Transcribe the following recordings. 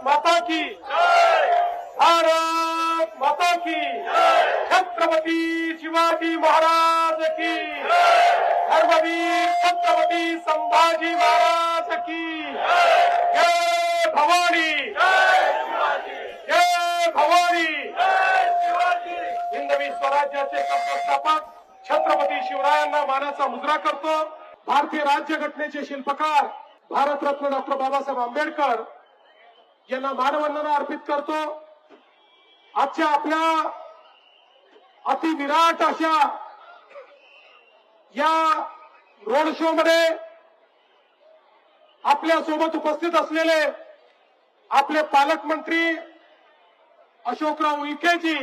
माता की भारत माता की छत्रपती शिवाजी महाराज की धर्मवीर छत्रपती संभाजी महाराज की जय भवानी जय भवानी हिंदवी स्वराज्याचे संस्थापक छत्रपती शिवरायांना मानाचा मुजरा करतो। भारतीय राज्यघटनेचे शिल्पकार भारतरत्न डॉक्टर बाबासाहेब आंबेडकर यांना मानवंदना अर्पित करतो। आजच्या आपल्या अतिविराट अशा या रोड शो मध्ये आपल्या सोबत उपस्थित असलेले आपले पालकमंत्री अशोकराव उईकेजी,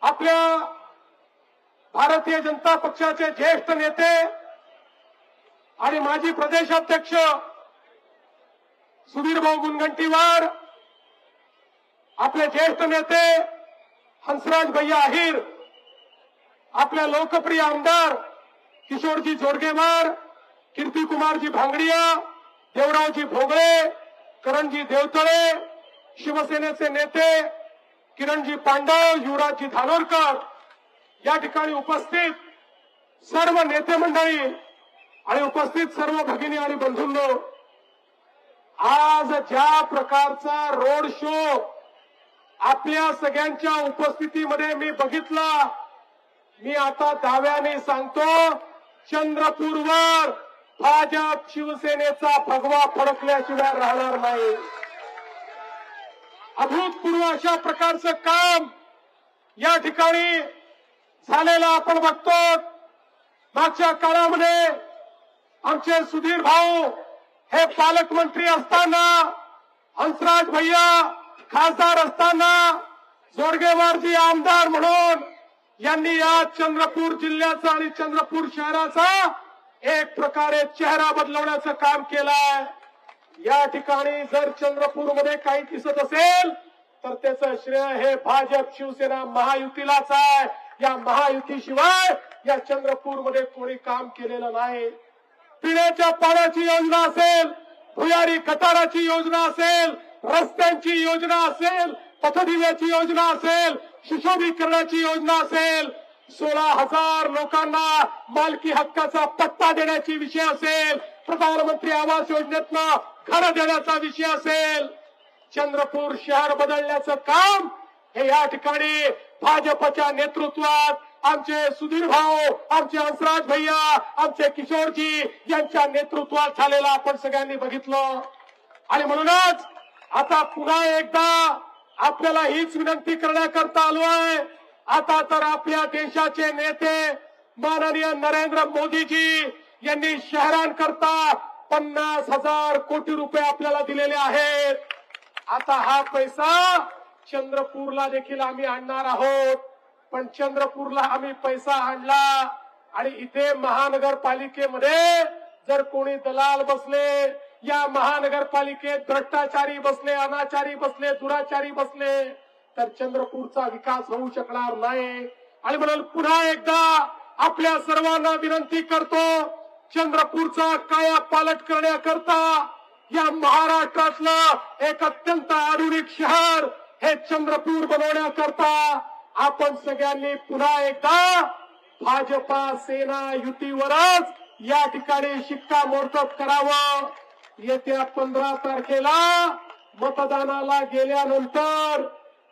आपल्या भारतीय जनता पक्षाचे ज्येष्ठ नेते आणि माजी प्रदेशाध्यक्ष सुधीरभाऊ मुनगंटीवार, आपले ज्येष्ठ नेते हंसराज भैया अहिर, आपल्या लोकप्रिय आमदार किशोरजी जोरगेवार, कीर्तिकुमारजी भांगडिया, देवरावजी भोगळे, करणजी देवतळे, शिवसेनेचे नेते किरणजी पांडव, युवराजजी धानोरकर, या ठिकाणी उपस्थित सर्व नेते मंडळी आणि उपस्थित सर्व भगिनी आणि बंधूंनो, आज ज्या प्रकारचा रोड शो आपल्या सगळ्यांच्या उपस्थितीमध्ये मी बघितला, मी आता दाव्याने सांगतो, चंद्रपूरवर भाजप शिवसेनेचा भगवा फडकल्याशिवाय राहणार नाही। अभूतपूर्व अशा प्रकारचं काम या ठिकाणी झालेलं आपण बघतो। मागच्या काळामध्ये आमचे सुधीर भाऊ हे पालकमंत्री असताना, हंसराज भैया खासदार असताना, जोरगेवारजी आमदार म्हणून यांनी या चंद्रपूर जिल्ह्याचा आणि चंद्रपूर शहराचा एक प्रकारे चेहरा बदलवण्याचं काम केलंय। या ठिकाणी जर चंद्रपूरमध्ये काही दिसत असेल तर त्याचं श्रेय हे भाजप शिवसेना महायुतीलाच आहे। या महायुतीशिवाय या चंद्रपूरमध्ये कोणी काम केलेलं नाही। पिण्याच्या पाण्याची योजना असेल, भुयारी गटाराची योजना असेल, रस्त्यांची योजना असेल, पथदिव्याची योजना असेल, सुशोभीकरणाची योजना असेल, 16,000 लोकांना मालकी हक्काचा पट्टा देण्याची विषय असेल, प्रधानमंत्री आवास योजनेतनं घरं देण्याचा विषय असेल, चंद्रपूर शहर बदलण्याचं काम हे या ठिकाणी भाजपच्या नेतृत्वात आमचे सुधीर भाऊ, आमचे हंसराज भैया, आमचे किशोरजी यांच्या नेतृत्वात झालेलं आपण सगळ्यांनी बघितलं। आणि म्हणूनच आता पुन्हा एकदा आपल्याला हीच विनंती करण्याकरता आलो आहे। आता तर आपल्या देशाचे नेते माननीय नरेंद्र मोदीजी यांनी शहरांकरता 50,000 कोटी रुपये आपल्याला दिलेले आहेत। आता हा पैसा चंद्रपूरला देखील आम्ही आणणार आहोत, पण चंद्रपूरला आम्ही पैसा आणला आणि इथे महानगरपालिकेमध्ये जर कोणी दलाल बसले, या महानगरपालिकेत भ्रष्टाचारी बसले, अनाचारी बसले, दुराचारी बसले, तर चंद्रपूरचा विकास होऊ शकणार नाही। आणि म्हणून पुन्हा एकदा आपल्या सर्वांना विनंती करतो, चंद्रपूरचा कायापालट करण्याकरता या महाराष्ट्रातलं एक अत्यंत आधुनिक शहर हे चंद्रपूर बनवण्याकरता आपण सगळ्यांनी पुन्हा एकदा भाजपा सेना युतीवरच या ठिकाणी शिक्कामोर्तब करावं। येत्या 15 तारखेला मतदानाला गेल्यानंतर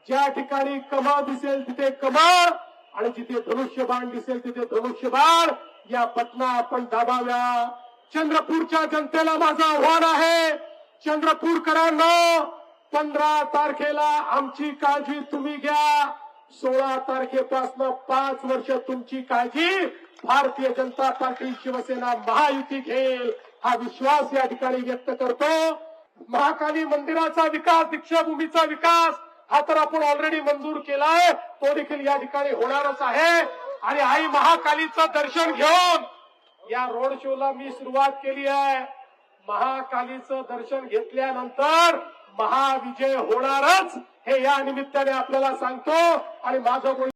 ज्या ठिकाणी कमळ दिसेल तिथे कमळ आणि जिथे धनुष्यबाण दिसेल तिथे धनुष्यबाण या बटना आपण दाबाव्या। चंद्रपूरच्या जनतेला माझं आव्हान आहे, चंद्रपूरकरांनो, 15 तारखेला आमची काळजी तुम्ही घ्या, 16 तारखेपासून 5 वर्ष तुमची काळजी भारतीय जनता पार्टी शिवसेना महायुती घेईल, हा विश्वास या ठिकाणी व्यक्त करतो। महाकाली मंदिराचा विकास, दीक्षाभूमीचा विकास हा तर आपण ऑलरेडी मंजूर केलाय, तो देखील या ठिकाणी होणारच आहे। आणि आई महाकालीचं दर्शन घेऊन या रोड शोला मी सुरुवात केली आहे। महाकालीचं दर्शन घेतल्यानंतर महाविजय होणारच हे या निमित्ताने आपल्याला सांगतो। आणि माझं